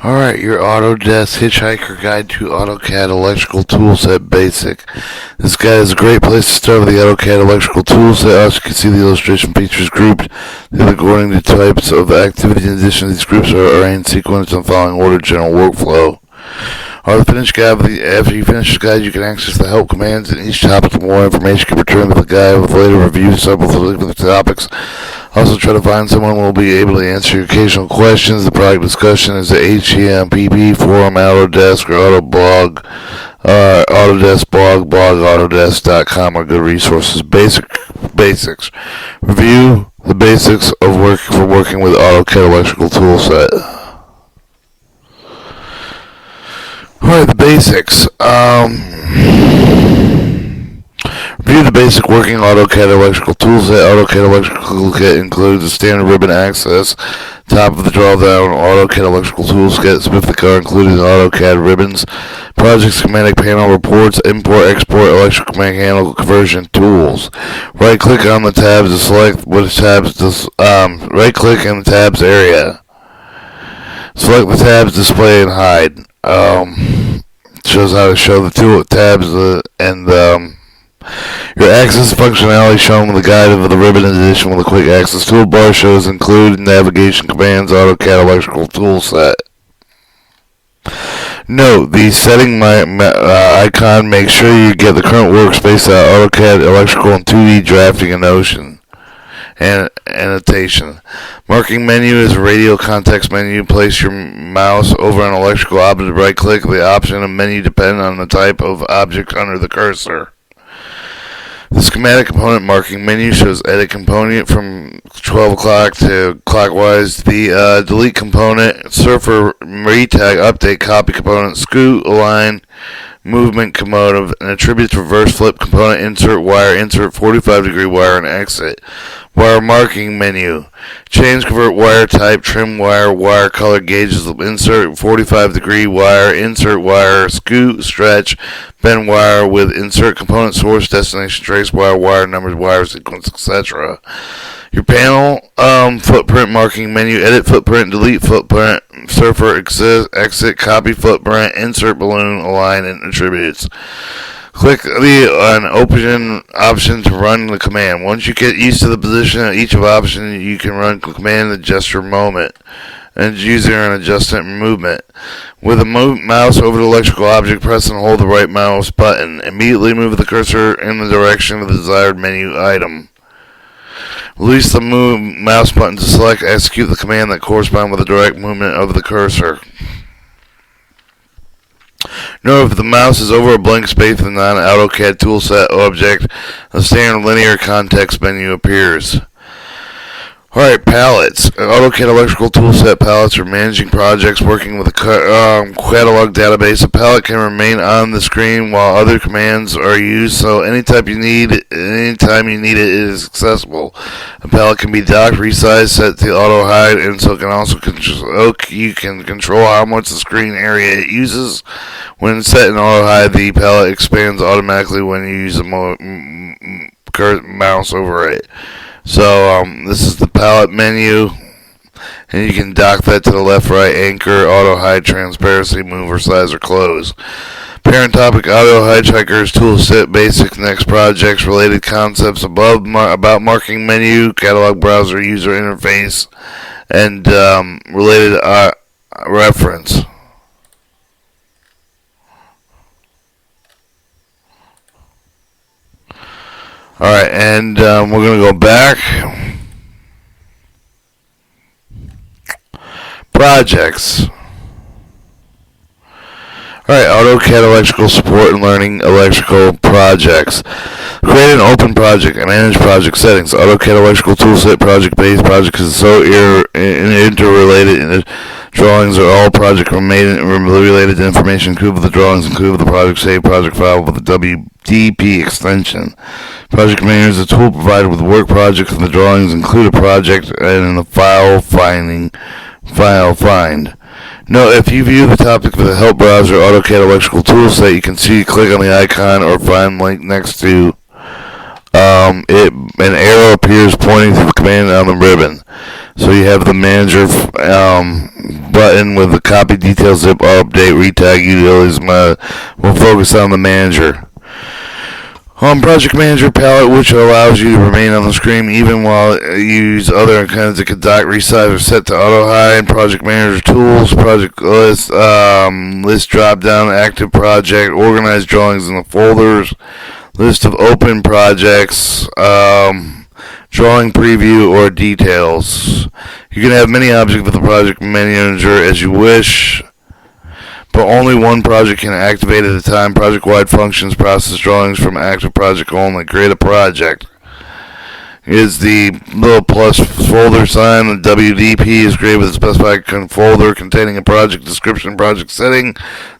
Alright, your Autodesk Hitchhiker Guide to Autocad Electrical Toolset Basic. This guide is a great place to start with the Autocad Electrical Toolset. As you can see, the illustration features grouped according to types of activity. In addition, these groups are arranged sequence and following order general workflow. The finished guide. After you finish the guide, you can access the help commands in each topic. For more information, you can return to the guide with later reviews several of the topics. Also, try to find someone who will be able to answer your occasional questions. The product discussion is the HCMPP forum, Autodesk, or Autoblog, Autodesk blog, Autodesk.com are good resources. Basics. Review the basics of working with AutoCAD Electrical Toolset. Alright, the basics. Review the basic working AutoCAD Electrical Toolset. AutoCAD Electrical Kit includes a standard ribbon access, top of the drawdown AutoCAD Electrical Toolset, specific are included in AutoCAD ribbons, project schematic panel reports, import, export, electromechanical conversion tools. Right click on the tabs to select which tabs. Right click in the tabs area. Select the tabs, display, and hide. Shows how to show the tool tabs and your access functionality shown with the guide of the ribbon. In addition, with a quick access toolbar shows include navigation commands, AutoCAD Electrical Toolset. Note, the setting icon, make sure you get the current workspace out, AutoCAD Electrical and 2D drafting and Notion. And annotation. Marking menu is a radial context menu. Place your mouse over an electrical object. Right click the option of menu depending on the type of object under the cursor. The schematic component marking menu shows edit component from 12 o'clock to clockwise. The delete component, surfer, retag, update, copy component, scoot, align, movement component, and attributes, reverse flip component, insert wire, insert 45-degree wire, and exit. Wire marking menu. Change, convert wire type, trim wire, wire color gauges, insert 45-degree wire, insert wire, scoot, stretch, bend wire with insert component, source, destination, trace wire, wire numbers, wire sequence, etc. Your panel footprint marking menu. Edit footprint, delete footprint, surfer, exit, copy footprint, insert balloon, align, and attributes. Click the open option to run the command. Once you get used to the position of each option, you can run the command and adjust your moment and user and adjustment movement. With a mouse over the electrical object, press and hold the right mouse button. Immediately move the cursor in the direction of the desired menu item. Release the mouse button to select execute the command that corresponds with the direct movement of the cursor. Note if the mouse is over a blank space in the non-AutoCAD toolset object, a standard linear context menu appears. Alright, palettes. AutoCAD Electrical Toolset palettes are managing projects working with a catalog database. A palette can remain on the screen while other commands are used, so anytime you need it, is accessible. A palette can be docked, resized, set to auto hide, and so can also you can control how much the screen area it uses. When set in auto hide, the palette expands automatically when you use the mouse over it. So this is the palette menu, and you can dock that to the left, right, anchor, auto hide, transparency, move, or size, or close. Parent topic: Auto Hitchhiker'S Toolset Basic. Next projects, related concepts above about marking menu, catalog browser, user interface, and related reference. Alright, and we're going to go back. Projects. Alright, AutoCAD Electrical Support and Learning Electrical Projects. Create an open project and manage project settings. AutoCAD Electrical Toolset project-based projects is so interrelated, and drawings are all project related to information included with the drawings, included with the project save project file with the WDP extension. Project manager is a tool provided with work projects, and the drawings include a project and in the file find. Note, if you view the topic for the help browser AutoCAD Electrical Toolset, you can click on the icon or find link next to it. An arrow appears pointing to the command on the ribbon. So you have the manager button with the copy details, zip, update, retag utilities. We'll focus on the manager. Project Manager palette, which allows you to remain on the screen even while you use other kinds of dock, resize, or set to auto hide. Project Manager tools, project list, list drop down, active project, organize drawings in the folders, list of open projects, drawing preview or details. You can have many objects with the Project Manager as you wish, but only one project can activate at a time. Project-wide functions process drawings from active project only. Create a project is the little plus folder sign. The WDP is created with a specified folder containing a project description, project setting.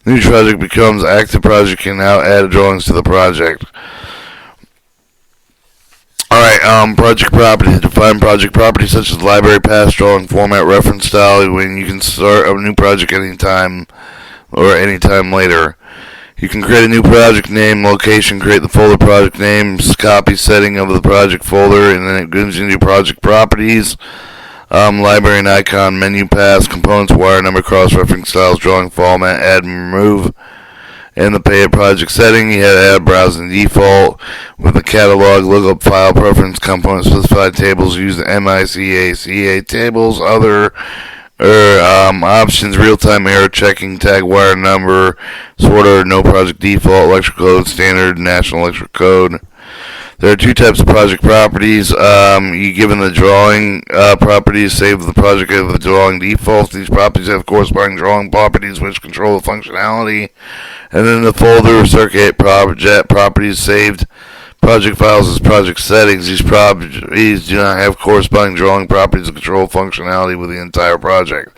New project becomes active project, can now add drawings to the project. Alright, project properties. Define project properties such as library, path, drawing, format, reference style, when you can start a new project anytime or anytime later. You can create a new project name, location, create the folder project names, copy setting of the project folder, and then it gives you new project properties. Library and icon, menu paths, components, wire number, cross-reference styles, drawing format, add and remove. In the pay project setting, you had to add browsing default with the catalog, lookup, file preference, component specified tables, use the MICA tables, other options, real-time error checking, tag wire number, sorter, no project default, electrical code, standard, national electric code. There are two types of project properties. You given the drawing properties, save the project as the drawing defaults. These properties have corresponding drawing properties which control the functionality. And then the folder circuit project properties saved project files as project settings. These properties do not have corresponding drawing properties that control functionality with the entire project.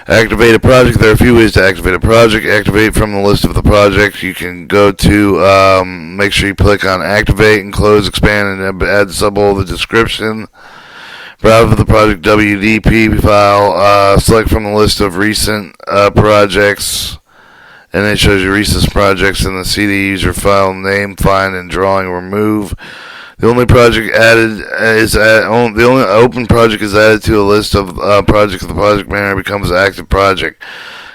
Activate a project. There are a few ways to activate a project. Activate from the list of the projects. You can go to, make sure you click on activate and close, expand, and add subble the description. Browse for the project WDP file. Select from the list of recent projects. And it shows you recent projects in the CD user file name, find, and drawing, remove. The only project added the only open project is added to a list of projects. The project manager becomes an active project.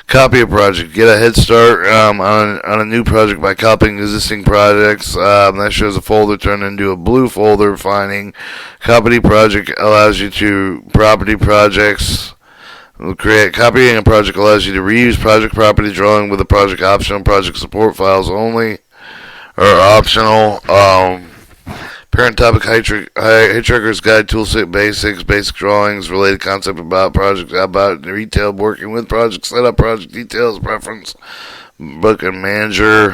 Copy a project. Get a head start on a new project by copying existing projects. That shows a folder turned into a blue folder. Finding copy project allows you to property projects. Copying a project allows you to reuse project property drawing with the project optional. Project support files only are optional. Parent topic, Hitchhiker'S Guide, Toolset Basics, Basic Drawings, Related Concept about project, about retail, working with project, setup, project details, preference, book and manager.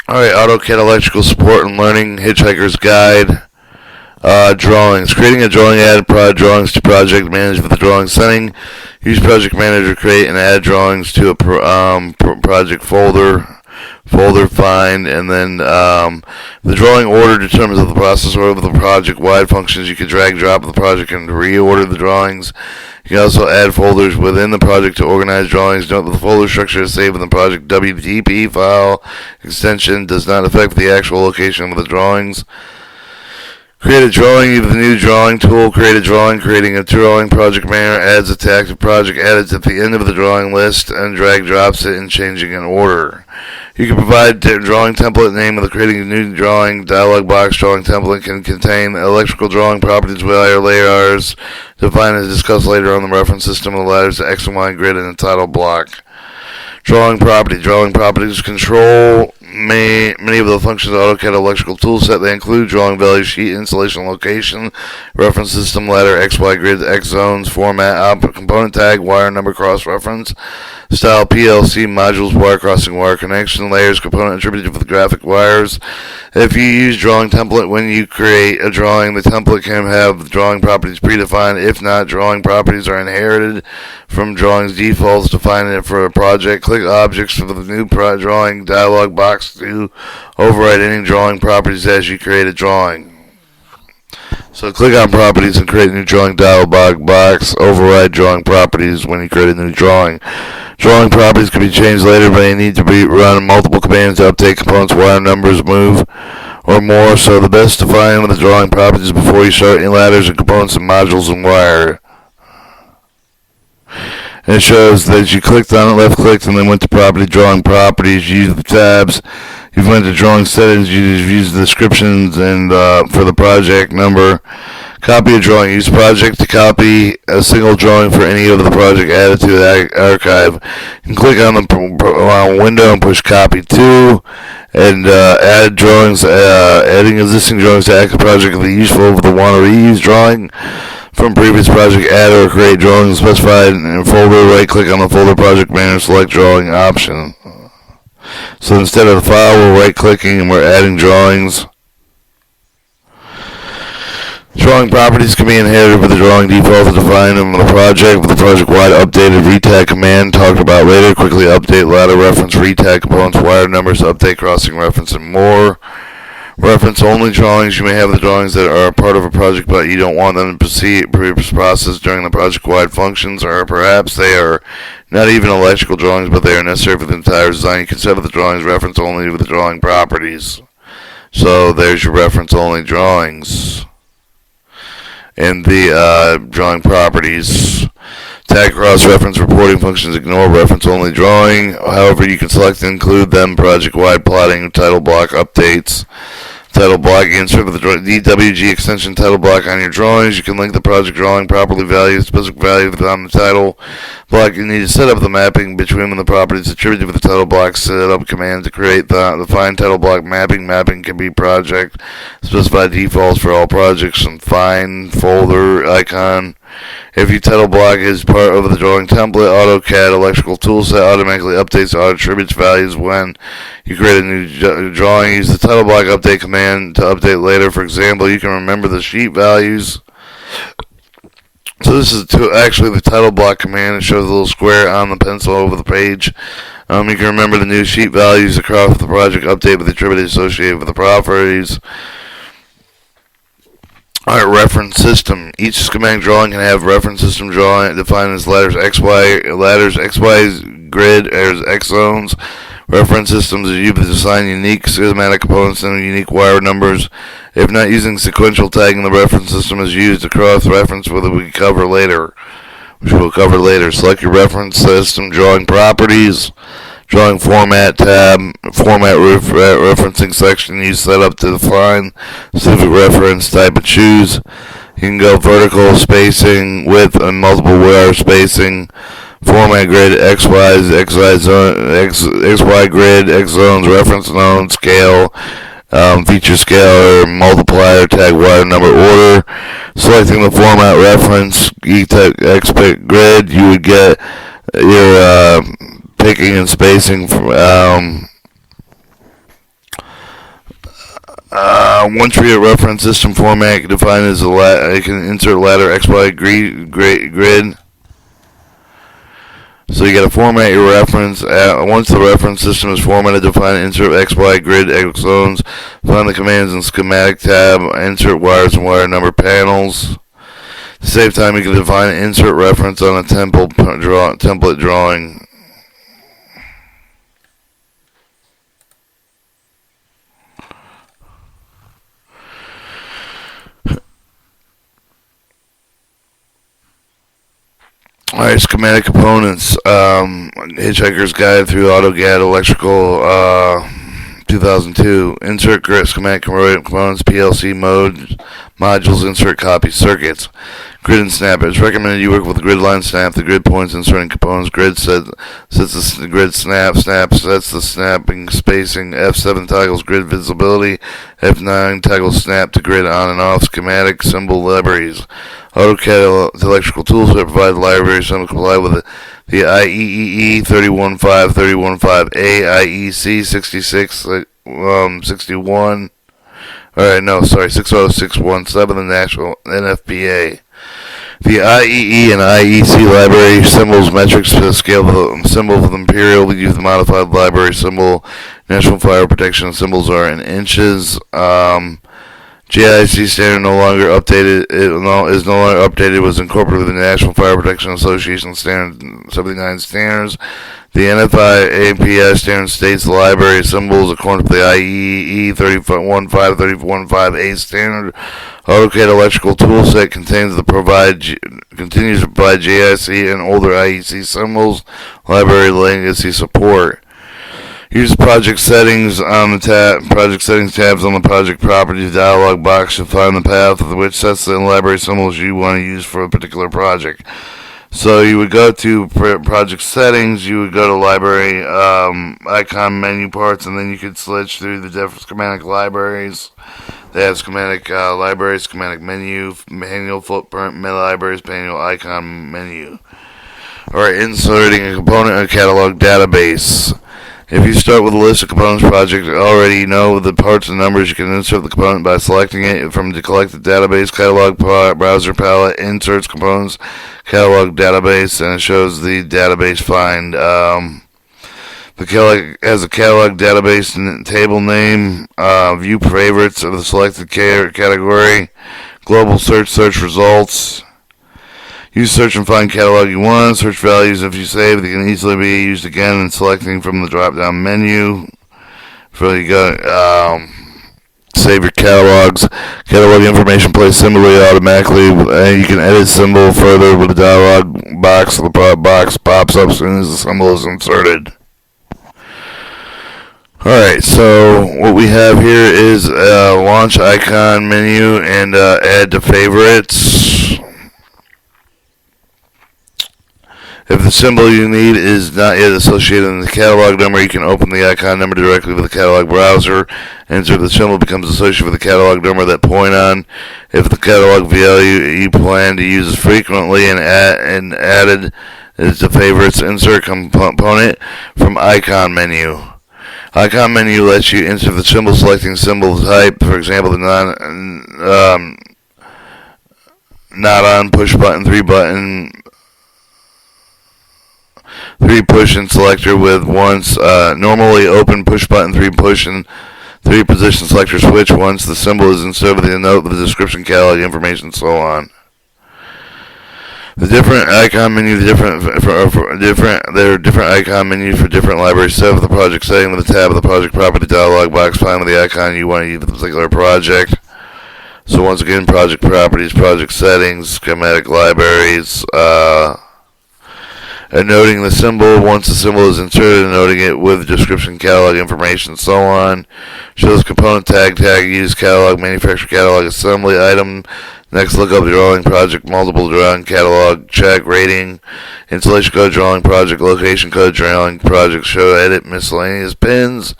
Alright, AutoCAD Electrical Support and Learning, Hitchhiker'S Guide, drawings. Creating a drawing, add drawings to project, manage with the drawing setting. Use Project Manager to create and add drawings to a project folder, find, and then the drawing order determines if the process order of the project-wide functions. You can drag, drop the project and reorder the drawings. You can also add folders within the project to organize drawings. Note that the folder structure is saved in the project WDP file. Extension does not affect the actual location of the drawings. Create a drawing. Use the new drawing tool. Create a drawing. Creating a drawing project manager adds a to active project. Added at the end of the drawing list and drag drops it in changing an order. You can provide drawing template name of the creating a new drawing dialog box. Drawing template can contain electrical drawing properties with higher layers defined as discussed later on the reference system of the letters the X and Y grid and the title block. Drawing property. Drawing properties control many of the functions of AutoCAD electrical toolset. They include drawing value sheet, installation location, reference system ladder, XY grid, X zones, format, output, component tag, wire number, cross reference, style, PLC, modules, wire crossing, wire connection, layers, component attributed for the graphic wires. If you use drawing template when you create a drawing, the template can have drawing properties predefined. If not, drawing properties are inherited from drawings defaults. Defining it for a project. Click objects for the new drawing dialog box to override any drawing properties as you create a drawing. So click on properties and create a new drawing dialog box. Override drawing properties when you create a new drawing. Drawing properties can be changed later, but they need to be run multiple commands to update components, wire numbers, move, or or more, so the best to find the drawing properties before you start any ladders and components and modules and wire. And it shows that you clicked on it, left clicked, and then went to property, drawing properties. You use the tabs. You went to drawing settings. You use the descriptions and for the project number. Copy a drawing. Use project to copy a single drawing for any of the project added to the archive. You can click on the window and push copy to, and add drawings. Adding existing drawings to active project will be useful if the one or reuse drawing from previous project. Add or create drawings specified in a folder. Right click on the folder project manager, select drawing option. So instead of the file, we're right clicking and we're adding drawings. Drawing properties can be inherited with the drawing default to define them in the project. With the project-wide updated retag command talked about later, quickly update ladder reference, retag components, wire numbers, update crossing reference, and more. Reference only drawings. You may have the drawings that are part of a project, but you don't want them to process during the project-wide functions, or perhaps they are not even electrical drawings, but they are necessary for the entire design. You can set up the drawings reference only with the drawing properties. So there's your reference only drawings. And the drawing properties. Tag cross-reference reporting functions ignore reference-only drawing. However, you can select and include them project-wide plotting, title block updates. Title block, insert the DWG extension title block on your drawings. You can link the project drawing properly valued, specific value on the title block. You need to set up the mapping between the properties attributed with the title block. Set up command to create the define title block mapping. Mapping can be project specified defaults for all projects and find folder icon. If your title block is part of the drawing template, Autocad electrical toolset automatically updates auto attributes values when you create a new drawing. Use the title block update command to update later. For example, you can remember the sheet values. So this is actually the title block command. It shows a little square on the pencil over the page. You can remember the new sheet values across the project update with the attributes associated with the properties. Alright, reference system. Each schematic drawing can have reference system drawing defined as ladders XY grid as X zones. Reference systems are used to assign unique schematic components and unique wire numbers. If not using sequential tagging, the reference system is used to cross-reference, which we'll cover later. Select your reference system drawing properties. Drawing format tab, format referencing section you set up to define specific reference type and choose. You can go vertical spacing, width, and multiple wire spacing. Format grid, XY grid, X zones, reference zone, scale, feature scale, or multiplier, tag wire number order. Selecting the format reference, XY grid, you would get your picking and spacing from once your reference system format defined as you can insert ladder XY grid. So you got to format your reference. Once the reference system is formatted, define insert XY grid X zones. Find the commands in schematic tab. Insert wires and wire number panels. To save time, you can define an insert reference on a template drawing. Alright, schematic components. Hitchhiker'S Guide through Autocad Electrical 2002. Insert schematic components, PLC mode, modules, insert copy, circuits. Grid and snap. It's recommended you work with the grid line snap. The grid points inserting components. Grid sets the grid snap. Snap sets the snapping spacing. F7 toggles grid visibility. F9 toggles snap to grid on and off. Schematic symbol libraries. Autocad electrical toolset provide library symbol comply with the IEEE 3153115A, IEC 6661. 60617, the national NFPA. The IEE and IEC library symbols metrics to scale the symbol of the imperial. We use the modified library symbol. National fire protection symbols are in inches. GIC standard no longer updated. Is no longer updated. Was incorporated with the National Fire Protection Association Standard 79 standards. The NFI API standard states the library symbols according to the IEEE 31.5.31.5A standard. Autocad electrical toolset continues to provide JIC and older IEC symbols. Library legacy support. Use project settings on the project settings tabs on the project properties dialog box to find the path of which sets the library symbols you want to use for a particular project. So you would go to project settings, you would go to library icon menu parts, and then you could switch through the different schematic libraries. They have schematic library, schematic menu, manual footprint, meta libraries, manual icon menu. Alright, inserting a component in a catalog database. If you start with a list of components project, already know the parts and numbers. You can insert the component by selecting it from the collected database catalog browser palette. Inserts components catalog database, and it shows the database find. The catalog has a catalog database and table name. View favorites of the selected category. Global search results. Use search and find catalog you want. Search values if you save. They can easily be used again in selecting from the drop-down menu. Before you go, save your catalogs. Catalog information plays similarly automatically. You can edit symbol further with the dialog box. The box pops up as soon as the symbol is inserted. Alright, so what we have here is a launch icon menu and add to favorites. If the symbol you need is not yet associated in the catalog number, you can open the icon number directly with the catalog browser. Enter the symbol becomes associated with the catalog number that point on. If the catalog value you plan to use frequently and added is to favorites, insert component from icon menu. Icon menu lets you insert the symbol selecting symbol type, for example, the not on push button 3 push and selector with once normally open push button 3 push and 3 position selector switch once the symbol is inserted with the note with the description catalog information and so on. The different icon menu, there are different icon menus for different libraries. Set up the project setting with the tab of the project property dialog box. Find with the icon you want to use for the particular project. So once again, project properties, project settings, schematic libraries, and noting the symbol once the symbol is inserted, and noting it with description, catalog information, and so on. Shows component tag, use catalog, manufacturer catalog, assembly item. Next, look up the drawing project, multiple drawing catalog, check rating, installation code, drawing project, location code, drawing project, show, edit, miscellaneous pins.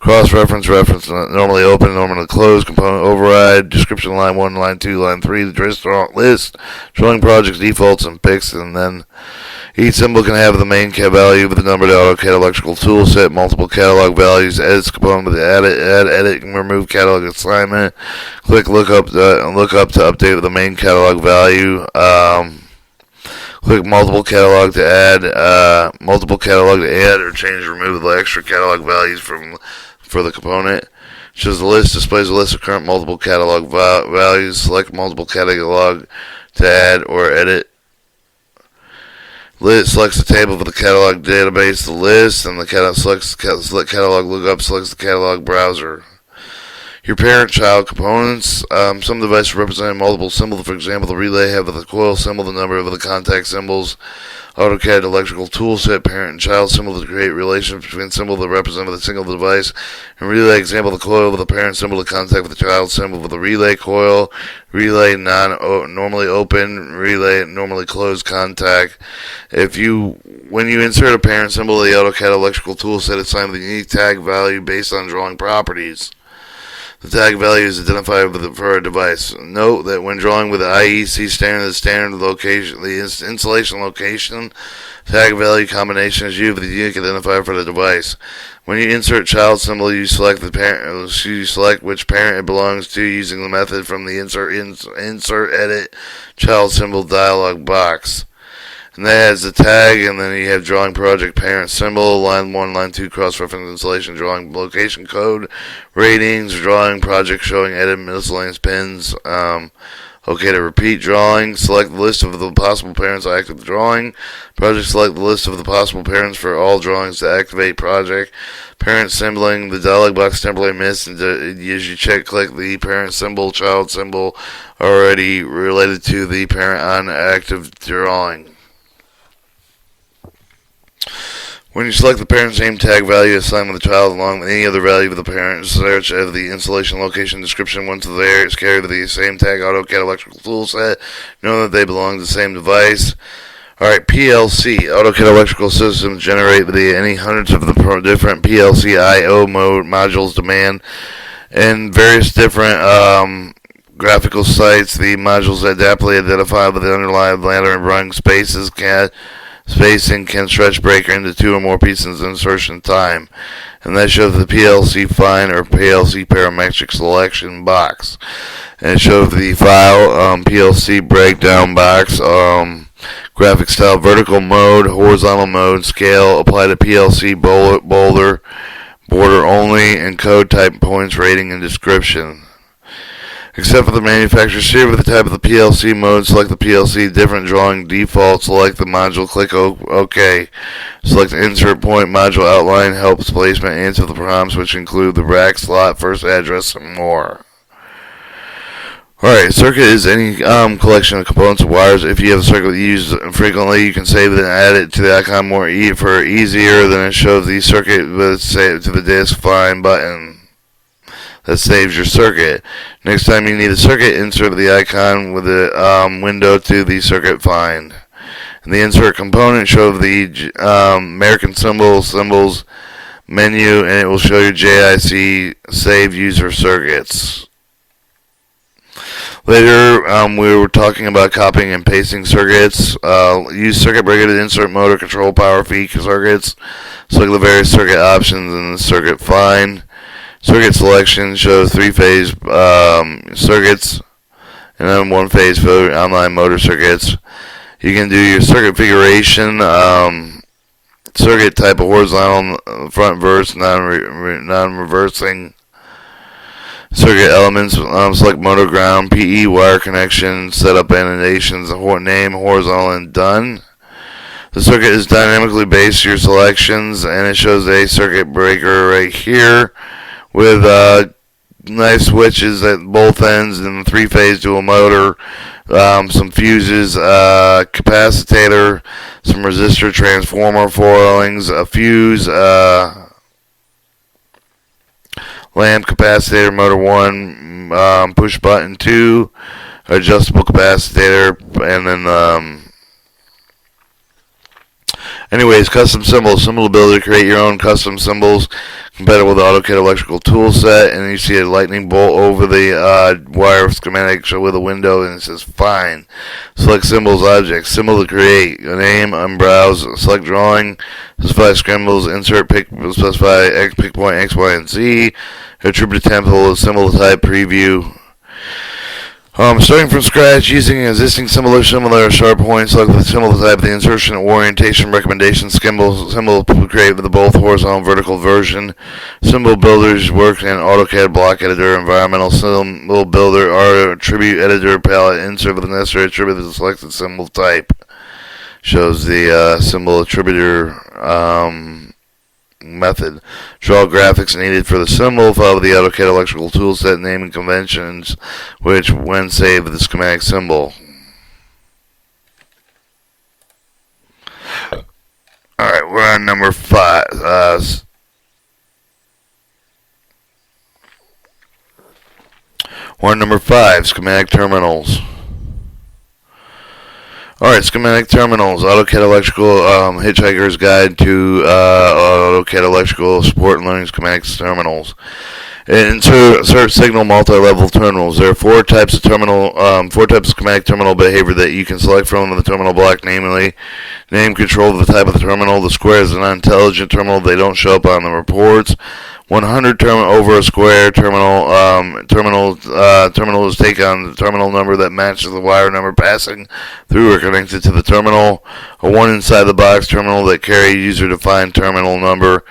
Cross-reference, normally open, normally closed, component override, description line 1, line 2, line 3, the list, drawing projects, defaults, and picks, and then each symbol can have the main value with the number to AutoCAD electrical tool set, multiple catalog values, edits component with the add, edit, and remove catalog assignment. Click look up to update with the main catalog value. Click multiple catalog to add, or change or remove the extra catalog values for the component. Shows the list, displays a list of current multiple catalog values. Select multiple catalog to add or edit. List selects the table for the catalog database, the list, and the select catalog lookup, selects the catalog browser. Your parent-child components. Some devices represent multiple symbols. For example, the relay have the coil symbol, the number of the contact symbols. AutoCAD electrical toolset, parent and child symbol to create relationships between symbols that represent with a single device. And relay example, the coil with the parent symbol to contact with the child symbol with the relay coil. Relay normally open, relay normally closed contact. When you insert a parent symbol, the AutoCAD electrical toolset is assigned with a unique tag value based on drawing properties. The tag value is identified for a device. Note that when drawing with the IEC standard, the standard location, the installation location, tag value combination is used with the unique identifier for the device. When you insert child symbol, you select the parent. You select which parent it belongs to using the method from the insert edit child symbol dialog box. And that has the tag, and then you have drawing project parent symbol, line 1, line 2, cross-reference installation, drawing location code, ratings, drawing project showing edit miscellaneous pins, Okay, to repeat drawing, select the list of the possible parents to activate the drawing. Project, select the list of the possible parents for all drawings to activate project. Parent symboling, the dialog box temporarily missed, and as you click the parent symbol, child symbol already related to the parent on active drawing. When you select the parent's name tag value assigned with the child along with any other value of the parent, search of the installation location description once there is carried to the same tag Autocad electrical toolset, know that they belong to the same device. Alright, PLC, Autocad electrical systems generate any hundreds of the different PLC I/O mode modules demand and various different graphical sites. The modules adaptly identified with the underlying ladder and running spacing can stretch breaker into 2 or more pieces of insertion time, and that shows the PLC find or PLC parametric selection box, and it shows the file PLC breakdown box, graphic style, vertical mode, horizontal mode, scale, apply to PLC border only, and code type, points, rating, and description. Except for the manufacturer's here with the type of the PLC mode, select the PLC different drawing default, select the module, click OK. Select insert point, module outline, helps placement, answer the prompts which include the rack, slot, first address, and more. Alright, circuit is any collection of components of wires. If you have a circuit used frequently, you can save it and add it to the icon for easier than it shows the circuit with save to the disk find button. That saves your circuit. Next time you need a circuit, insert the icon with the window to the circuit find. And the insert component show the American symbols menu, and it will show your JIC save user circuits. Later, we were talking about copying and pasting circuits. Use circuit breaker to insert motor control power feed circuits. Select the various circuit options in the circuit find. Circuit selection shows 3-phase circuits and then 1-phase online motor circuits. You can do your circuit configuration, circuit type of horizontal, front verse, non-reversing. Circuit elements, select motor ground, PE wire connection, setup annotations, name, horizontal, and done. The circuit is dynamically based your selections, and it shows a circuit breaker right here with nice switches at both ends and 3-phase dual motor, some fuses, capacitor, some resistor transformer foilings, a fuse, lamp, capacitor, motor 1, push button 2, adjustable capacitor, and then anyways, custom symbols. Symbol ability to create your own custom symbols compatible with the Autocad electrical tool set. And you see a lightning bolt over the wire schematic show with a window, and it says fine. Select symbols, objects, symbol to create, a name, unbrowse, select drawing, specify symbols, insert pick, specify pick point X, Y, and Z, attribute template, symbol type, preview. Starting from scratch, using an existing symbol or similar sharp points, select the symbol type, the insertion, orientation, recommendation, symbol create with the both horizontal and vertical version. Symbol builders work in AutoCAD block editor, environmental symbol builder, or attribute editor palette, insert with the necessary attribute to the selected symbol type. Shows the symbol attributor method. Draw graphics needed for the symbol. Follow the AutoCAD electrical toolset naming conventions, which when saved with the schematic symbol. Alright, we're on number 5. We're on number 5, schematic terminals. Alright, schematic terminals, AutoCAD Electrical, Hitchhiker'S Guide to AutoCAD Electrical Support and Learning Schematic Terminals. Insert signal multi-level terminals. There are 4 types of schematic terminal behavior that you can select from the terminal block, namely, name, control of the type of the terminal. The square is an unintelligent terminal. They don't show up on the reports. 100 over a square terminals take on the terminal number that matches the wire number passing through or connected to the terminal. A 1 inside the box terminal that carry user-defined terminal number,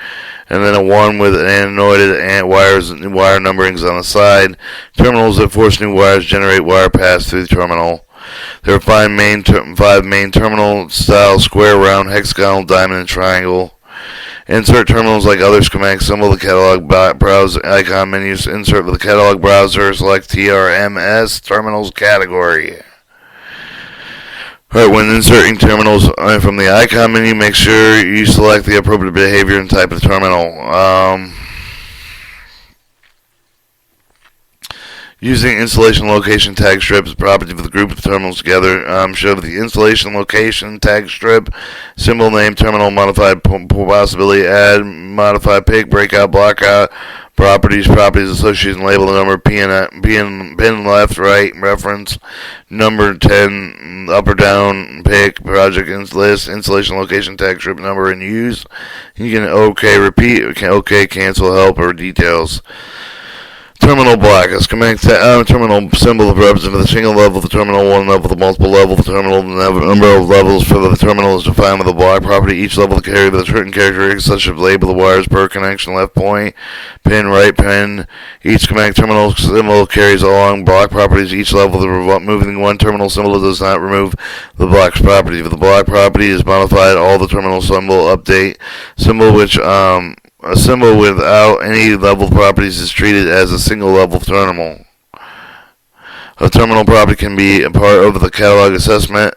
and then a 1 with anointed wire numberings on the side. Terminals that force new wires generate wire pass through the terminal. There are 5 main terminal style: square, round, hexagonal, diamond, and triangle. Insert terminals like other schematic symbol, the catalog browser icon menus. Insert with the catalog browser. Select TRMS terminals category. Alright, when inserting terminals from the icon menu, make sure you select the appropriate behavior and type of terminal. Using installation location tag strips, property of the group of terminals together. Show the installation location tag strip, symbol name, terminal, modified possibility, add, modify, pick, breakout, blockout, properties, association, label, the number, pin left, right, reference, number 10, up or down, pick, project list, installation location tag strip number, and use. You can OK, repeat, OK, cancel, help, or details. Terminal block, a schematic terminal symbol represents the single level of the terminal, one level, the multiple level of the terminal. The number of levels for the terminal is defined with the block property. Each level carries with certain characteristics such as label the wires per connection, left point, pin, right pin. Each schematic terminal symbol carries along block properties. Each level, moving one terminal symbol does not remove the block's property. If the block property is modified, all the terminal symbol update symbol which a symbol without any level properties is treated as a single level terminal. A terminal property can be a part of the catalog assignment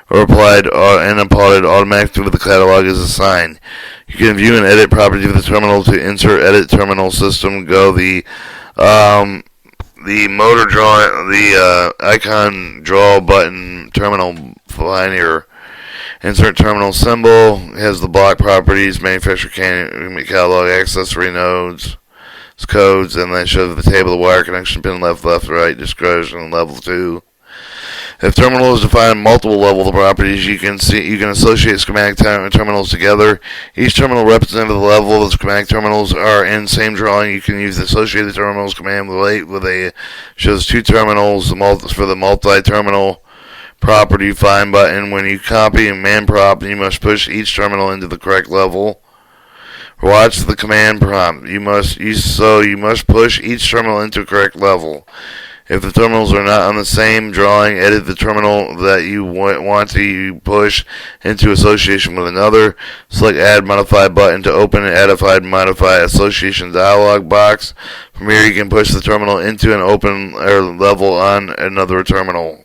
or applied automatically with the catalog is assigned. You can view and edit properties of the terminal. To insert edit terminal system, go the motor draw, the icon draw button terminal finder. Insert terminal symbol, has the block properties, manufacturer catalog, accessory nodes, codes, and then shows the table of wire connection pin left, right, discretion, level 2. If terminal is defined multiple level properties, you can associate schematic terminals together. Each terminal represents the level of the schematic terminals are in same drawing. You can use the associated terminals command with a shows 2 terminals for the multi-terminal property find button. When you copy a command prompt, you must push each terminal into the correct level. Watch the command prompt. You must push each terminal into the correct level. If the terminals are not on the same drawing, edit the terminal that you want to push into association with another. Select Add Modify button to open an Add Modify Association dialog box. From here, you can push the terminal into an open level on another terminal.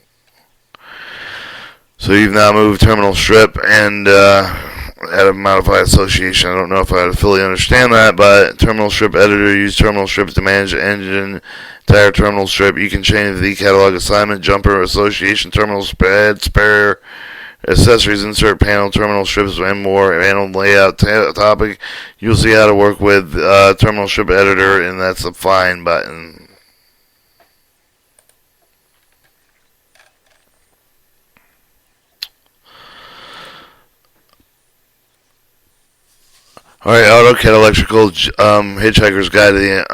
So you've now moved terminal strip and add a modify association. I don't know if I fully understand that, but terminal strip editor, use terminal strips to manage engine entire terminal strip. You can change the catalog assignment, jumper, association, terminal spread, spare, accessories, insert panel, terminal strips, and more. Panel layout topic. You'll see how to work with terminal strip editor, and that's the find button. Alright, Autocad Electrical, Hitchhiker'S Guide to the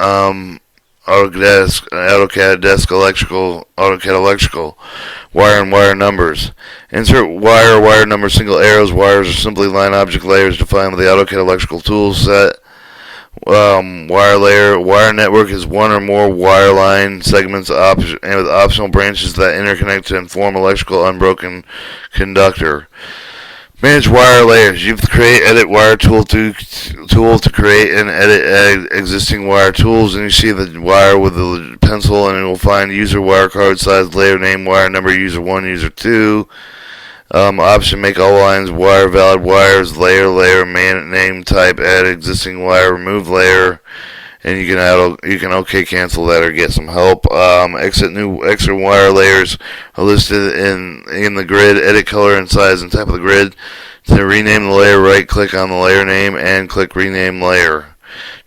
Autocad Desk Electrical, Autocad Electrical, wire and wire numbers. Insert wire number, single arrows. Wires are simply line object layers defined with the Autocad Electrical Toolset. Wire layer, wire network is one or more wire line segments and with optional branches that interconnect and form electrical unbroken conductor. Manage wire layers. You create edit wire tool to create and edit existing wire tools, and you see the wire with the pencil, and it will find user wire card size, layer name, wire number, user 1, user 2. Option make all lines wire valid wires, layer name type, add existing wire, remove layer, and you can OK cancel that or get some help. Exit wire layers are listed in the grid. Edit color and size and type of the grid. To rename the layer, right click on the layer name and click rename layer.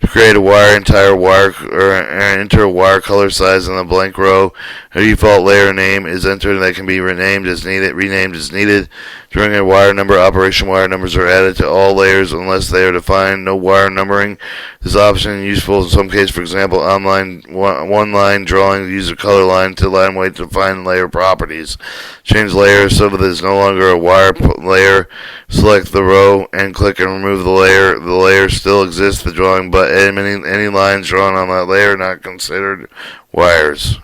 To create a wire, enter a wire color size in the blank row. A default layer name is entered that can be renamed as needed. During a wire number operation, wire numbers are added to all layers unless they are defined. No wire numbering. This option is useful in some cases. For example, one-line drawing, use a color line to line weight to define layer properties. Change layers so that it is no longer a wire layer. Select the row and click and remove the layer. The layer still exists in the drawing, but any lines drawn on that layer are not considered wires.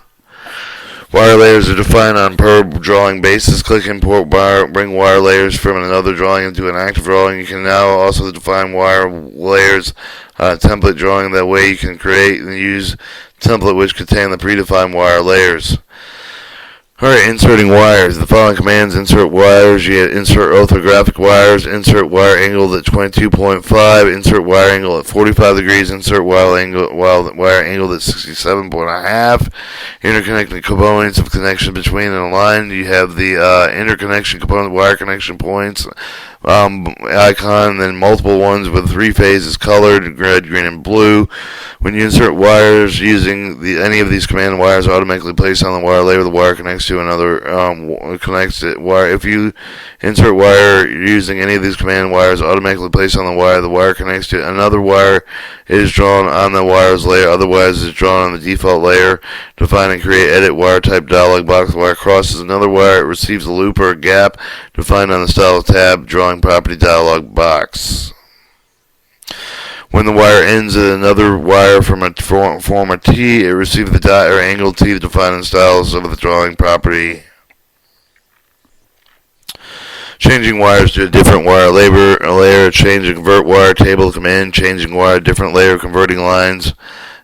Wire layers are defined on per drawing basis. Click import wire, bring wire layers from another drawing into an active drawing. You can now also define wire layers template drawing. That way you can create and use template which contain the predefined wire layers. Alright, inserting wires. The following commands: insert wires, you insert orthographic wires, insert wire angled at 22.5, insert wire angle at 45 degrees, insert wire angled at 67.5, interconnecting components of connection between and a line. You have the interconnection component, wire connection points, icon, and then multiple ones with 3 phases colored, red, green, and blue. When you insert wires using any of these command wires, automatically placed on the wire layer, the wire connects to another wire. If you insert wire using any of these command wires, automatically placed on the wire connects to another wire. It is drawn on the wires layer, otherwise it is drawn on the default layer. Define and create edit wire type dialog box. The wire crosses another wire, it receives a loop or a gap defined on the style tab drawing property dialog box. When the wire ends at another wire from a form of T, it receives the dot or angle T defined in styles of the drawing property. Changing wires to a different wire layer, change and convert wire table command, changing wire different layer, converting lines,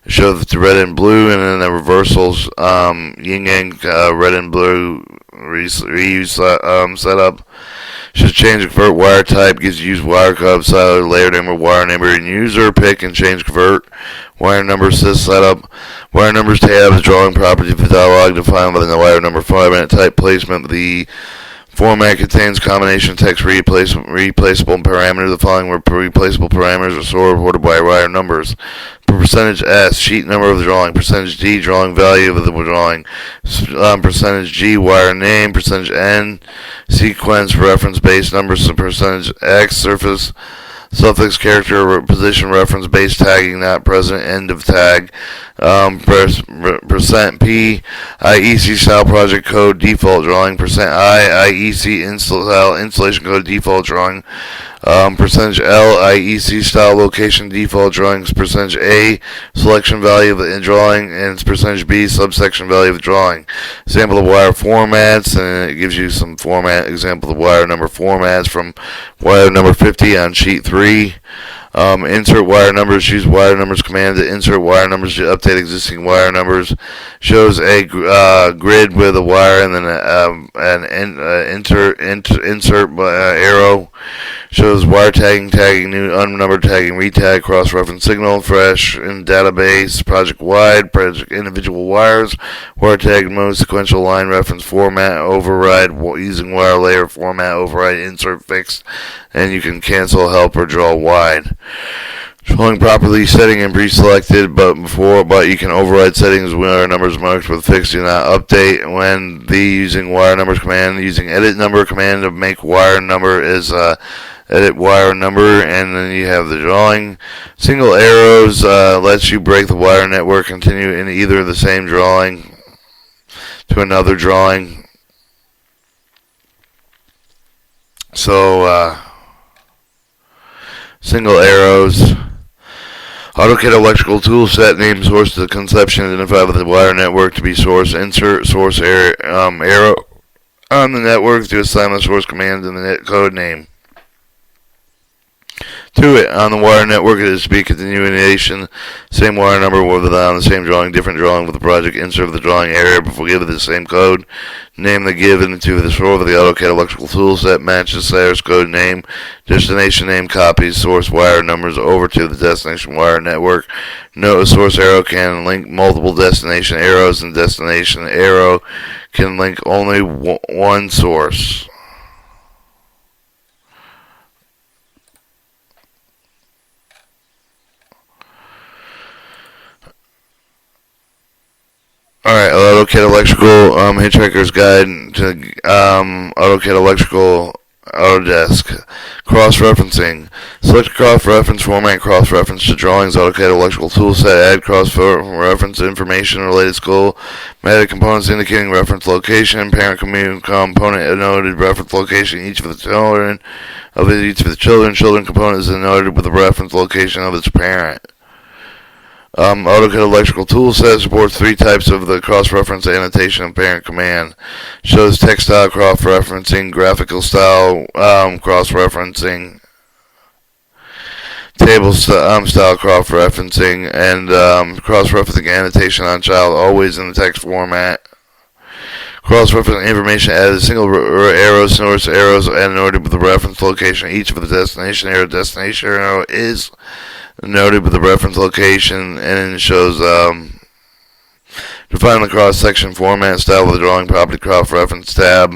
show the red and blue, and then the reversals, yin yang, red and blue reuse setup. Should change and convert wire type, gives you use wire code, style, layer number, wire number, and user pick and change convert. Wire number sys setup. Wire numbers tab is drawing property of the dialog defined by the wire number 5 and type placement. The format contains combination text replaceable parameter. The following replaceable parameters are sorted by wire numbers. Percentage S, sheet number of the drawing. Percentage D, drawing value of the drawing. Percentage G, wire name. Percentage N, sequence reference base numbers. Percentage X, surface suffix character position reference base tagging not present end of tag. Percent P, IEC style project code default drawing. Percent IEC installation code default drawing. Percentage L, IEC style location default drawings. Percentage A, selection value of the drawing, and percentage B, subsection value of the drawing. Example of wire formats, and it gives you some example of wire number formats from wire number 50 on sheet 3. Insert wire numbers. Use wire numbers command to insert wire numbers to update existing wire numbers. Shows a grid with a wire and then insert arrow. Shows wire tagging, new unnumbered tagging, retag, cross-reference signal, fresh in database, project wide, project individual wires, wire tag mode, sequential line reference, format, override, using wire layer, format, override, insert fixed, and you can cancel, help, or draw wide. Drawing properly, setting and pre-selected, but you can override settings when wire numbers marked with fixed do not update. When using wire numbers command, using edit number command to make wire number is edit wire number, and then you have the drawing. Single arrows lets you break the wire network, continue in either the same drawing to another drawing. So single arrows. Autocad electrical tool set name source to the conception identified with the wire network to be source. Insert source arrow on the network to assign the source command in the net code name to it. On the wire network, it is to be continuation. Same wire number without the same drawing, different drawing with the project. Insert the drawing area before give it the same code. Name the given to the source of the Autocad electrical tool set. Matches source code name. Destination name copies source wire numbers over to the destination wire network. Note a source arrow can link multiple destination arrows, and destination arrow can link only one source. Alright, Autocad Electrical, Hitchhiker'S Guide to Autocad Electrical Autodesk. Cross-referencing. Select a cross-reference format, cross-reference to drawings, Autocad Electrical Toolset, add cross-reference information, related schematic components indicating reference location, parent component noted reference location, each of the children, children component is noted with the reference location of its parent. Autocad Electrical Toolset supports three types of the cross-reference annotation and parent command. Shows text style cross-referencing, graphical style cross-referencing, table style cross-referencing, and cross-referencing annotation on child, always in the text format. Cross-reference information added a single arrow, source arrows, and noted with the reference location. Each of the destination arrow is noted with the reference location, and it shows define the cross-section format, style of the drawing, property cross-reference tab.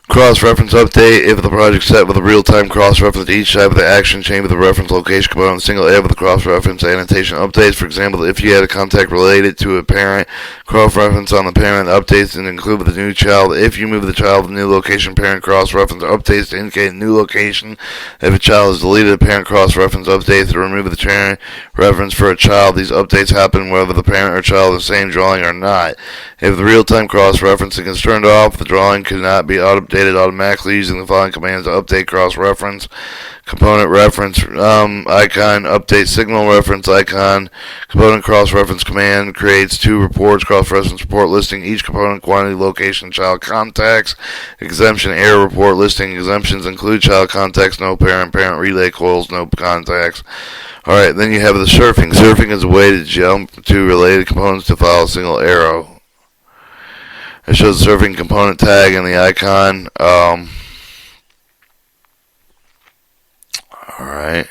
Cross-reference update. If the project set with a real-time cross-reference to each type of the action chain with the reference location component, single add with the cross-reference annotation updates. For example, if you had a contact related to a parent, cross-reference on the parent updates and include with the new child. If you move the child to the new location, parent cross-reference updates to indicate new location. If a child is deleted, parent cross-reference updates to remove the parent reference for a child. These updates happen whether the parent or child is the same drawing or not. If the real-time cross-referencing is turned off, the drawing cannot be updated automatically using the following commands to update cross-reference. Component reference icon, update signal reference icon. Component cross-reference command creates two reports, cross-reference report listing each component, quantity, location, child contacts. Exemption error report listing. Exemptions include child contacts, no parent, parent relay coils, no contacts. Alright, then you have the surfing. Surfing is a way to jump to related components to follow a single arrow. It shows the surfing component tag and the icon. Alright.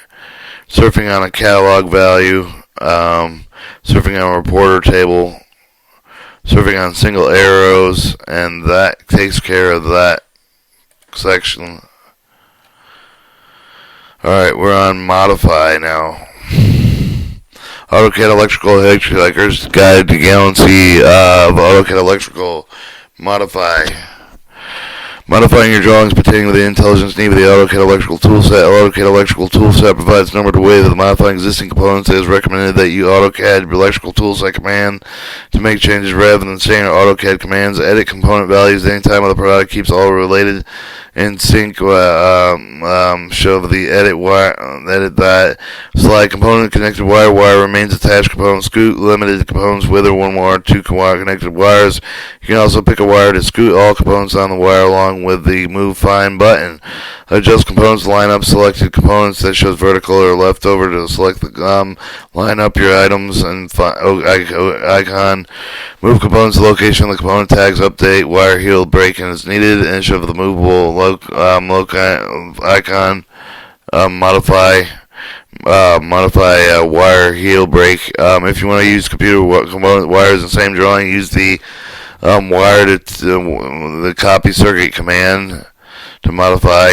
Surfing on a catalog value. Surfing on a reporter table. Surfing on single arrows. And that takes care of that section. Alright, we're on Modify now. Autocad Electrical Hitchhiker'S Guide to Galaxy of Autocad Electrical. Modify. Modifying your drawings pertaining to the intelligence needed with the Autocad Electrical Toolset. Autocad Electrical Toolset provides numbered ways of modifying existing components. It is recommended that you Autocad Electrical Toolset command to make changes rather than standard AutoCAD commands. Edit component values at any time of the product. Keeps all related in sync. Show the edit wire. Edit that. Slide component connected wire. Wire remains attached. Component scoot. Limited components with or one wire, two wire connected wires. You can also pick a wire to scoot all components on the wire along with the Move Fine button. Adjust components, line up selected components that shows vertical or left over to select the line up your items and icon. Move components to location of the component tags, update wire heel break as needed, and show the movable icon. Modify wire heel break. If you want to use computer component wires in the same drawing, use the wire to the copy circuit command to modify.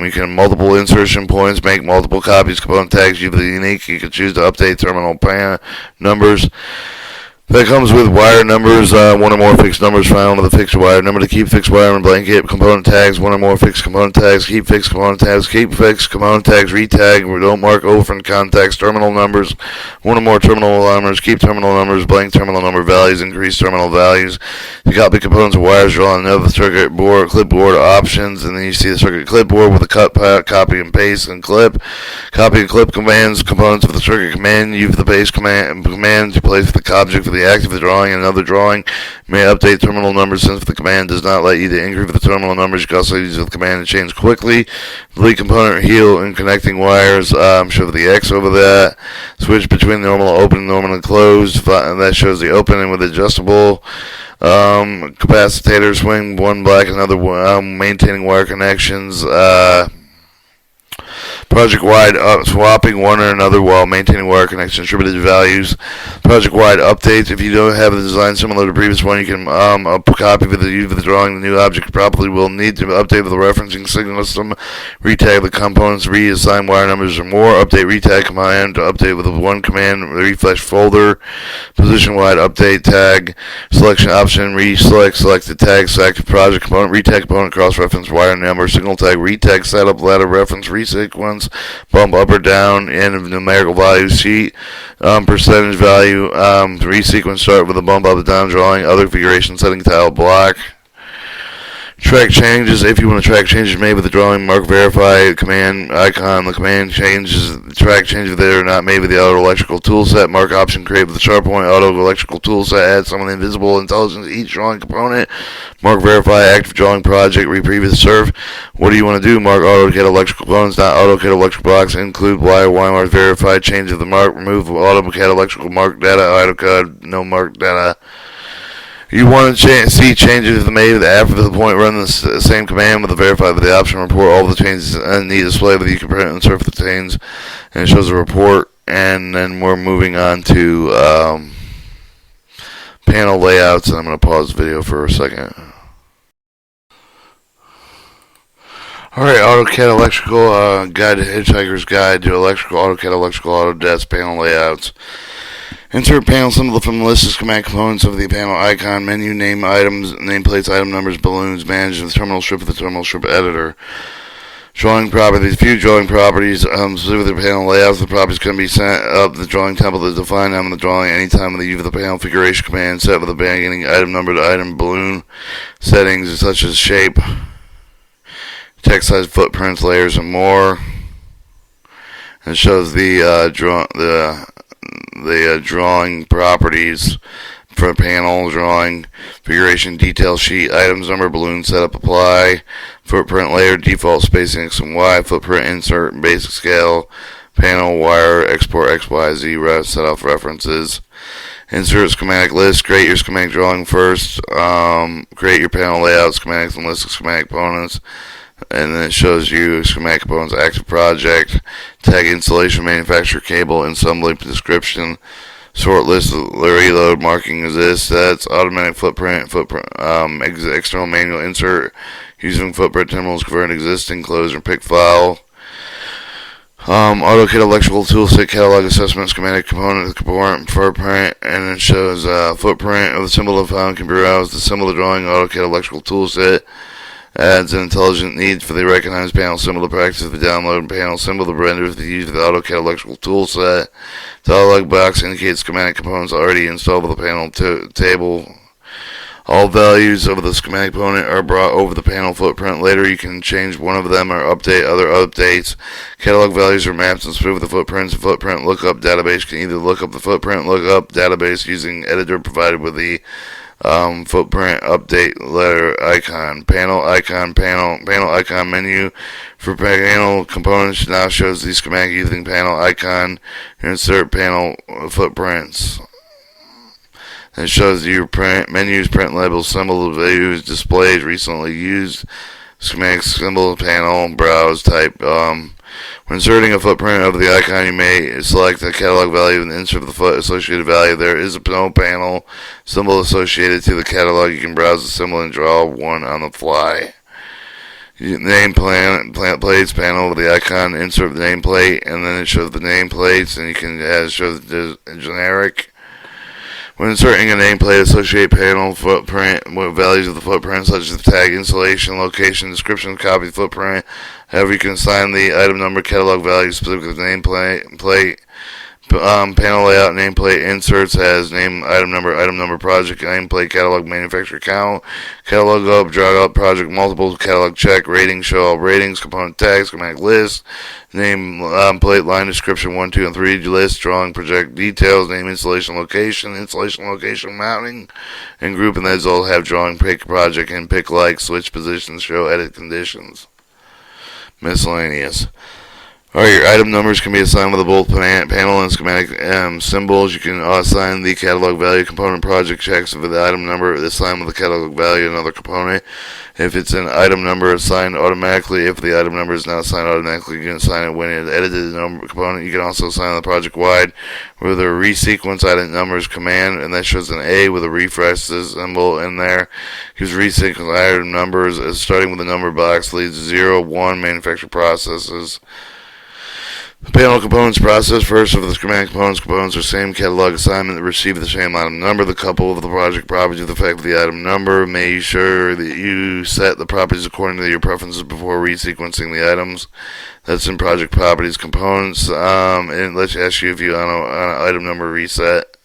You can multiple insertion points, make multiple copies, component tags, use the unique. You can choose to update terminal numbers. That comes with wire numbers, one or more fixed numbers found with a fixed wire number to keep fixed wire and blanket. Component tags, one or more fixed component tags, keep fixed component tags, retag, don't mark open contacts, terminal numbers, one or more terminal numbers, keep terminal numbers, blank terminal number values, increase terminal values. You copy components of wires, draw on another circuit board, clipboard options, and then you see the circuit clipboard with a cut, copy and paste, and clip. Copy and clip commands, components of the circuit command, use the paste command to place the object for the active drawing and another drawing. May update terminal numbers since the command does not let you to increase the terminal numbers. You can also use the command to change quickly. Delete component heel and connecting wires. Show the X over that. Switch between normal open and normal closed. That shows the open and with adjustable. Capacitor swing one black, another maintaining wire connections. Project-wide swapping one or another while maintaining wire connection distributed values. Project-wide updates. If you don't have a design similar to the previous one, you can copy of the drawing. The new object probably will need to update with the referencing signal system. Retag the components, reassign wire numbers or more. Update retag command to update with one command. Refresh folder. Position-wide update tag. Selection option. Select the tag. Select project component. Retag component. Cross-reference wire number. Signal tag. Retag setup ladder reference. Resequence. Bump up or down in a numerical value sheet. Percentage value. Resequence start with a bump up and down drawing. Other configuration setting tile block. Track changes. If you want to track changes made with the drawing, mark verify command icon. The command changes, track changes if they are not made with the auto electrical tool set. Mark option create with the sharp point auto electrical tool set. Add some invisible intelligence to each drawing component. Mark verify active drawing project. Previous serve. What do you want to do? Mark AutoCAD electrical components, not AutoCAD electrical blocks. Include wire mark verify. Change of the mark. Remove AutoCAD electrical mark data. AutoCAD no mark data. You want to see changes made after the point. Run the same command with the verify with the option report. All the changes need display with you can print and surf the change, and it shows a report. And then we're moving on to panel layouts. And I'm going to pause the video for a second. Alright, AutoCAD electrical guide to Hitchhiker's Guide to Electrical AutoCAD electrical Autodesk panel layouts. Insert panel symbol from the list of schematic components of the panel icon menu. Name items, nameplates, item numbers, balloons. Manage the terminal strip with the terminal strip editor. Drawing properties. Few drawing properties. Specific to the panel layouts. The properties can be sent up the drawing template to define them in the drawing anytime with the use of the panel configuration command. Set with the beginning item number to item balloon. Settings such as shape, text size, footprints, layers, and more. And it shows the drawing properties for panel drawing, configuration, detail sheet, items number, balloon setup, apply, footprint layer, default spacing X and Y, footprint insert, basic scale, panel wire, export XYZ, set off references, insert schematic list, create your schematic drawing first, create your panel layout, schematics and list of schematic components. And then it shows you schematic components, active project, tag installation, manufacturer cable, assembly description, sort list, reload, marking exist, sets, automatic footprint, external manual insert, using footprint terminals, convert existing, close or pick file. AutoCAD electrical toolset catalog assessment schematic component footprint, and it shows footprint of the symbol of file can be browsed. The symbol of drawing AutoCAD electrical toolset. Adds an intelligent need for the recognized panel symbol to practice the download panel symbol to render with the use of the AutoCAD electrical tool set. Dialog box indicates schematic components already installed with the panel table. All values of the schematic component are brought over the panel footprint. Later you can change one of them or update other updates. Catalog values are mapped and split with the footprints. The footprint lookup database can either look up the footprint lookup database using editor provided with the footprint update letter icon, panel icon menu for panel components now shows the schematic using panel icon. Insert panel footprints. It shows your print menus, print labels, symbol values, displays, recently used schematic symbol, panel, browse, type. When inserting a footprint of the icon, you may select the catalog value and insert the associated value. There is no panel symbol associated to the catalog. You can browse the symbol and draw one on the fly. Name plates panel with the icon. Insert the nameplate, and then it shows the nameplates, and you can show the generic. When inserting a nameplate, associate panel footprint with values of the footprint, such as the tag, installation, location, description, copy footprint. However, you can assign the item number, catalog value specific to the nameplate. Panel layout, nameplate inserts has name, item number, project, nameplate, catalog, manufacturer count, catalog up, draw up, project multiple, catalog check, rating, show all ratings, component tags, schematic list, name, plate, line description, 1, 2, and 3, list, drawing, project details, name, installation location, mounting, and group, and those all have drawing, pick, project, and pick like, switch positions, show edit conditions. Miscellaneous. Alright, your item numbers can be assigned with both panel and schematic symbols. You can assign the catalog value component project checks with the item number assigned with the catalog value another component. If it's an item number assigned automatically, if the item number is not assigned automatically, you can assign it when it edited the number component. You can also assign the project wide with a resequence item numbers command, and that shows an A with a refresh symbol in there. Use resequence item numbers as starting with the number box leads 0, 1 manufacturer processes. The panel components process first of the schematic components are same catalog assignment that receive the same item number. The couple of the project properties with effect of the item number. Make sure that you set the properties according to your preferences before resequencing the items. That's in project properties components. And let's ask you if you on an item number reset.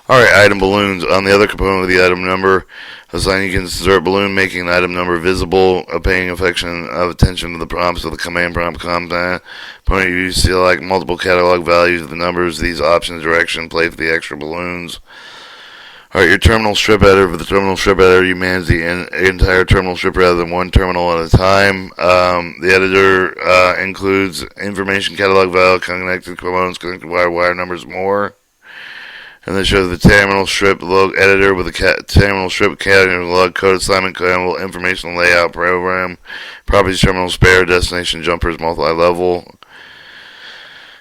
Alright, item balloons. On the other component of the item number, assign you can insert balloon, making an item number visible, paying attention to the prompts of the command prompt component. You select multiple catalog values of the numbers. These options direction play for the extra balloons. Alright, your terminal strip editor. For the terminal strip editor, you manage the entire terminal strip rather than one terminal at a time. The editor includes information catalog value, connected components, connected wire numbers, more. And this shows the terminal strip log editor with the terminal strip catalog code assignment code information layout program properties terminal spare destination jumpers multi-level.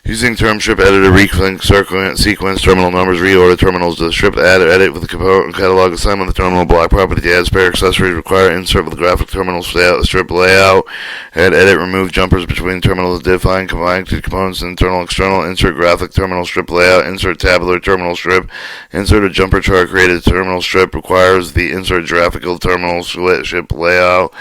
Using term strip editor, relink sequence terminal numbers, reorder terminals to the strip, add or edit with the component catalog assignment of the terminal block property, add spare accessories require insert with the graphic terminal strip layout, add edit remove jumpers between terminals, define combine to components internal external, insert graphic terminal strip layout, insert tabular terminal strip, insert a jumper chart created terminal strip requires the insert graphical terminal strip layout.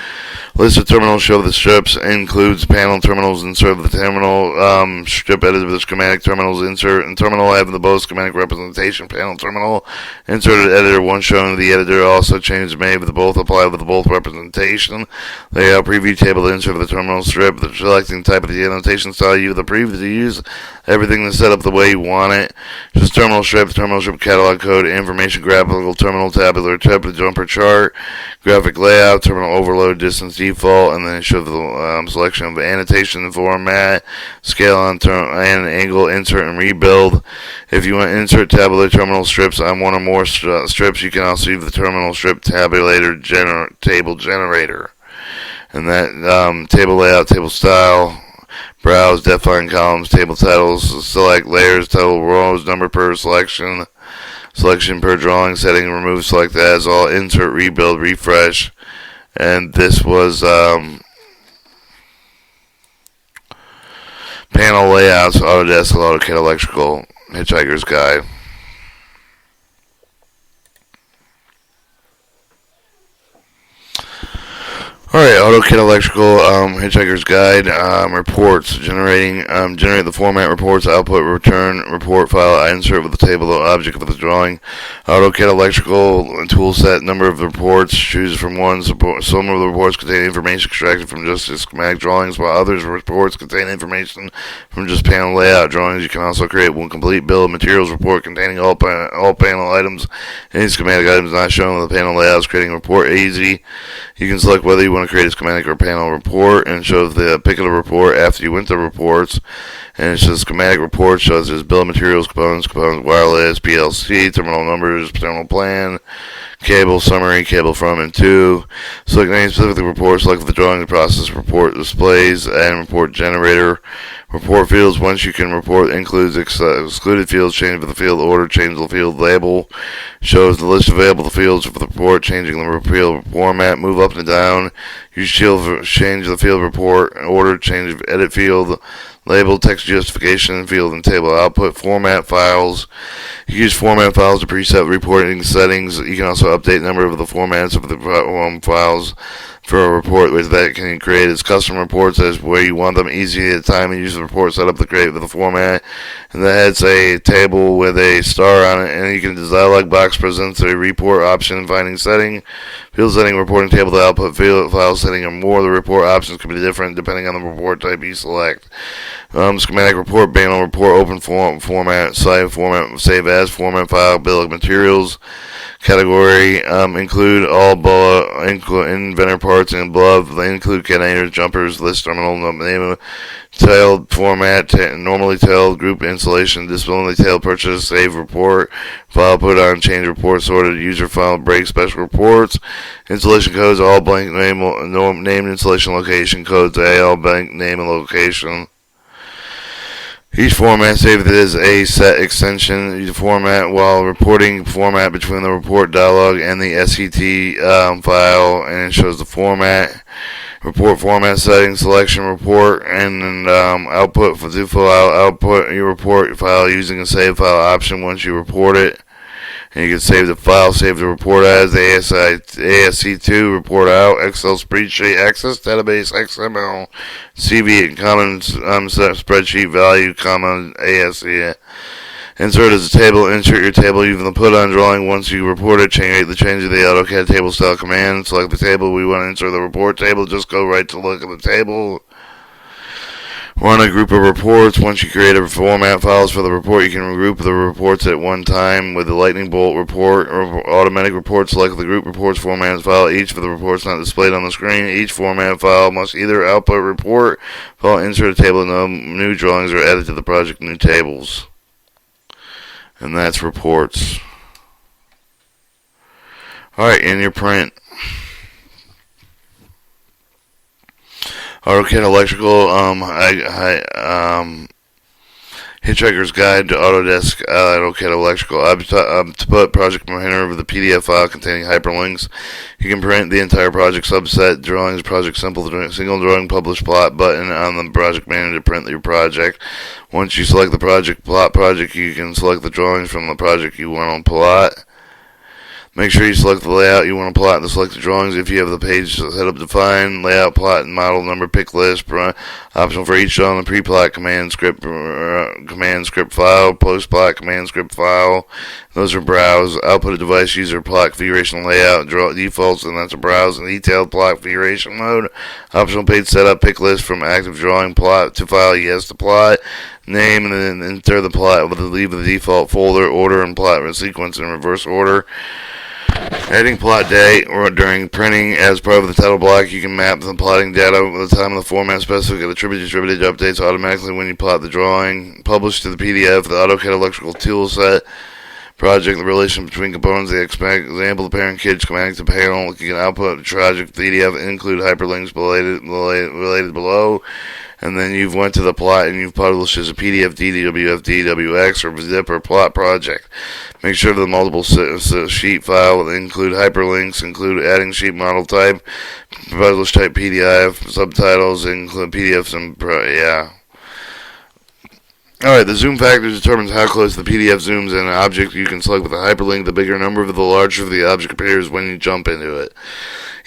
List of terminals show the strips includes panel terminals, insert the terminal strip edited with the schematic terminals, insert and terminal having the both schematic representation panel terminal, inserted editor one shown the editor also changes made with the both apply with the both representation. Layout preview table to insert the terminal strip, the selecting type of the annotation style you the preview to use everything to set up the way you want it. Just terminal strip catalog code, information graphical terminal tabular tab, the jumper chart, graphic layout, terminal overload distance default, and then it shows the selection of annotation format, scale on and angle, insert and rebuild. If you want to insert tabular terminal strips on one or more strips, you can also use the terminal strip tabulator table generator. And that table layout, table style, browse, define columns, table titles, select layers, title rows, number per selection per drawing, setting, remove, select as all, insert, rebuild, refresh. And this was panel layouts, Autodesk, Autocad, Electrical, Hitchhiker's Guide. Alright, Autocad Electrical, Hitchhiker's Guide, reports, generate the format reports, output, return, report file, insert with the table of object of the drawing. Autocad Electrical, Toolset, number of the reports, choose from one. Some of the reports contain information extracted from just schematic drawings, while others reports contain information from just panel layout drawings. You can also create one complete bill of materials report containing all panel items, any schematic items not shown on the panel layouts, creating a report easy. You can select whether you want to create a schematic or panel report, and it shows the pick of the report after you went to reports. And it says schematic report shows there's bill of materials, components, wireless, PLC, terminal numbers, terminal plan, cable summary, cable from and to. Select any specific report, select the drawing process, report displays, and report generator. Report fields, once you can report, includes excluded fields, change the field order, change the field label, shows the list of available fields for the report, changing the field format, move up and down, change the field report order, change edit field, label, text justification, field and table output, format files. You can use format files to preset reporting settings. You can also update the number of the formats of the files for a report which that can create as custom reports as where you want them easy at a time and use the report setup to create with the format. And that has a table with a star on it, and you can dialog box presents a report option finding setting, field setting, reporting table to output, field file setting, or more. The report options can be different depending on the report type you select. Schematic report, panel report, open format, save format, save as format file, bill of materials. Category include all inventor parts and above. They include catenators, jumpers, list terminal, name of tailed format, normally tailed, group installation, disability tailed purchase, save report, file put on, change report, sorted, user file, break, special reports, installation codes, all blank name, named installation location codes, all blank name and location. Each format saved as a set extension format while reporting format between the report dialog and the SCT file, and it shows the format, report format settings, selection report, and output for the file. Output your report file using a save file option once you report it. And you can save the file, save the report as ASC2, report out, Excel spreadsheet, Access database, XML, CV, and common spreadsheet value, ASC. Insert as a table, insert your table using the put on drawing. Once you report it, change the AutoCAD table style command. Select the table we want to insert the report table. Just go right to look at the table. Run a group of reports. Once you create a format files for the report, you can group the reports at one time with the lightning bolt report or automatic report. Select the group reports format file. Each of the reports not displayed on the screen. Each format file must either output report file, insert a table, no new drawings are added to the project, new tables. And that's reports. Alright, in your print. Autocad Electrical, Hitchhiker'S Guide to Autodesk Autocad Electrical. To put project planner over the PDF file containing hyperlinks. You can print the entire project subset, drawings, project simple, single drawing, publish plot button on the project manager to print your project. Once you select the plot project, you can select the drawings from the project you want to plot. Make sure you select the layout you want to plot and select the drawings. If you have the page set up defined, layout, plot, and model number, pick list, optional for each drawing, the pre-plot command script file, post-plot command script file. Those are browse, output a device, user, plot configuration, layout, draw defaults, and that's a browse, and detailed plot configuration mode. Optional page setup, pick list from active drawing, plot to file, yes to plot, name, and then enter the plot with leave the default folder, order, and plot sequence in reverse order. Adding plot date or during printing as part of the title block, you can map the plotting data with the time of the format specific and distributed updates automatically when you plot the drawing. Publish to the PDF, the AutoCAD Electrical Toolset project, the relation between components, the example, the parent kit, schematic to panel. You can output project PDF, include hyperlinks related below. And then you've went to the plot and you've published as a PDF, DWF, DWX, or zip or plot project. Make sure the multiple sheet file will include hyperlinks, include adding sheet model type, publish type PDF, subtitles, include PDFs, and Alright, the zoom factor determines how close the PDF zooms in an object. You can select with a hyperlink. The bigger number, the larger the object appears when you jump into it.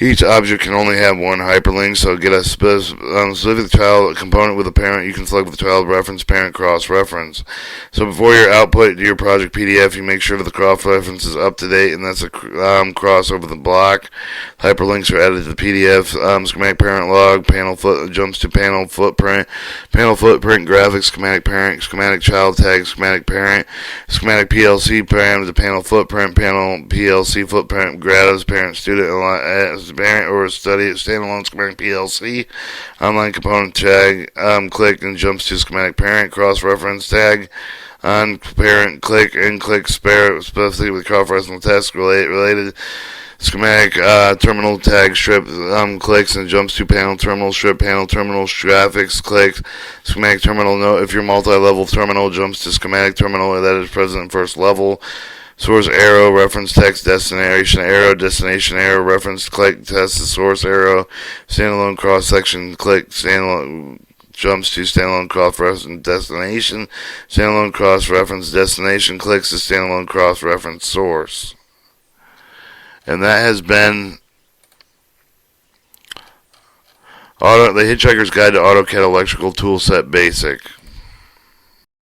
Each object can only have one hyperlink, so get a specific child component with a parent. You can select with the child reference, parent, cross-reference. So before your output to your project PDF, you make sure that the cross-reference is up to date, and that's a cross over the block. Hyperlinks are added to the PDF. Schematic parent log, panel jumps to panel footprint graphics, schematic parent, schematic child tag, schematic parent, schematic PLC parent, the panel footprint, panel PLC footprint, gratis parent student parent or study standalone schematic PLC, online component tag, click and jumps to schematic parent, cross-reference tag, on parent, click and click spare, specifically with cross-reference test related. Schematic terminal tag strip clicks and jumps to panel terminal strip panel terminal graphics clicks schematic terminal note. If your multi-level terminal jumps to schematic terminal that is present in first level. Source arrow, reference text, destination arrow, reference click, test the source arrow, standalone cross section click, standalone jumps to standalone cross reference destination, standalone cross reference destination clicks the standalone cross reference source. And that has been the Hitchhiker'S Guide to AutoCAD Electrical Toolset Basic.